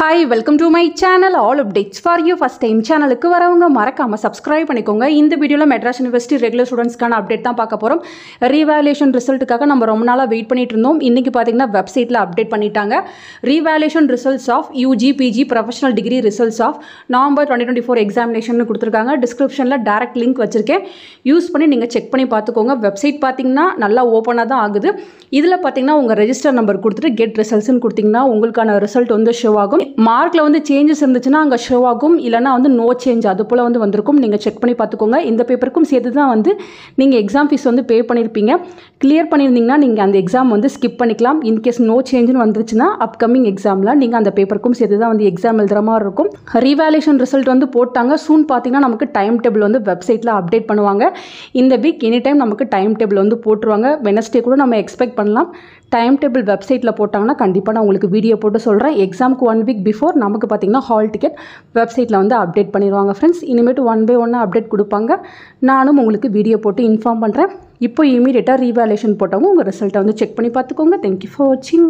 Hi, welcome to my channel. All updates for you. First time channel க்கு வரவங்க மறக்காம subscribe பண்ணிக்கோங்க. இந்த வீடியோல மெட்ராஸ் யுனிவர்சிட்டி ரெகுலர் ஸ்டூடண்ட்ஸ்க்கான அப்டேட் தான் பார்க்க போறோம். ரீவேல்யூஷன் ரிசல்ட்டுக்காக நம்ம ரொம்ப நாளா வெயிட் பண்ணிட்டு இருந்தோம். இன்னைக்கு பாத்தீங்கன்னா வெப்சைட்ல அப்டேட் பண்ணிட்டாங்க. Revaluation results of UG PG professional degree results of November 2024 examination கொடுத்திருக்காங்க. டிஸ்கிரிப்ஷன்ல டைரக்ட் லிங்க் வச்சிருக்கேன். யூஸ் பண்ணி நீங்க செக் பண்ணி பார்த்துக்கோங்க. வெப்சைட் பாத்தீங்கன்னா நல்லா ஓபனா தான் ஆகுது. இதுல பாத்தீங்கன்னா உங்க ரெஜிஸ்டர் நம்பர் கொடுத்துட்டு கெட் ரிசல்ட்ஸ்னு கொடுத்தீங்கன்னா உங்களுக்கான ரிசல்ட் வந்து ஷோ ஆகும். மார்க்ல வந்து சேஞ்சஸ் இருந்துச்சுன்னா அங்கே ஷோ ஆகும், இல்லைனா வந்து நோ சேஞ்ச் அது போல் வந்து வந்திருக்கும். நீங்கள் செக் பண்ணி பார்த்துக்கோங்க. இந்த பேப்பருக்கும் சேர்த்து தான் வந்து நீங்கள் எக்ஸாம் ஃபீஸ் வந்து பே பண்ணியிருப்பீங்க. கிளியர் பண்ணியிருந்தீங்கன்னா நீங்கள் அந்த எக்ஸாம் வந்து ஸ்கிப் பண்ணிக்கலாம். இன்கேஸ் நோ சேஞ்சுன்னு வந்துருச்சுன்னா அப்கமிங் எக்ஸாமில் நீங்கள் அந்த பேப்பருக்கும் சேர்த்து தான் வந்து எக்ஸாம் எழுதுகிற மாதிரி இருக்கும். ரீவேல்யூஷன் ரிசல்ட் வந்து போட்டாங்க. சூன் பார்த்தீங்கன்னா நமக்கு டைம் டேபிள் வந்து வெப்சைட்டில் அப்டேட் பண்ணுவாங்க. இந்த வீக் எனி டைம் நமக்கு டைம் டேபிள் வந்து போட்டுருவாங்க. வெனஸ்டே கூட நம்ம எக்ஸ்பெக்ட் பண்ணலாம். டைம் டேபிள் வெப்சைட்டில் போட்டாங்கன்னா கண்டிப்பாக நான் உங்களுக்கு வீடியோ போட்டு சொல்கிறேன். எக்ஸாமுக்கு 1 வீக் பிஃபோர் நமக்கு பார்த்தீங்கன்னா ஹால் டிக்கெட் வெப்சைட்டில் வந்து அப்டேட் பண்ணிடுவாங்க ஃப்ரெண்ட்ஸ். இனிமேட்டு 1 by 1 அப்டேட் கொடுப்பாங்க. நானும் உங்களுக்கு வீடியோ போட்டு இன்ஃபார்ம் பண்ணுறேன். இப்போ இமீடியட்டாக ரீவேல்யூஷன் போட்டவங்க உங்கள் ரிசல்ட்டை வந்து செக் பண்ணி பார்த்துக்கோங்க. தேங்க்யூ ஃபார் வாட்சிங்.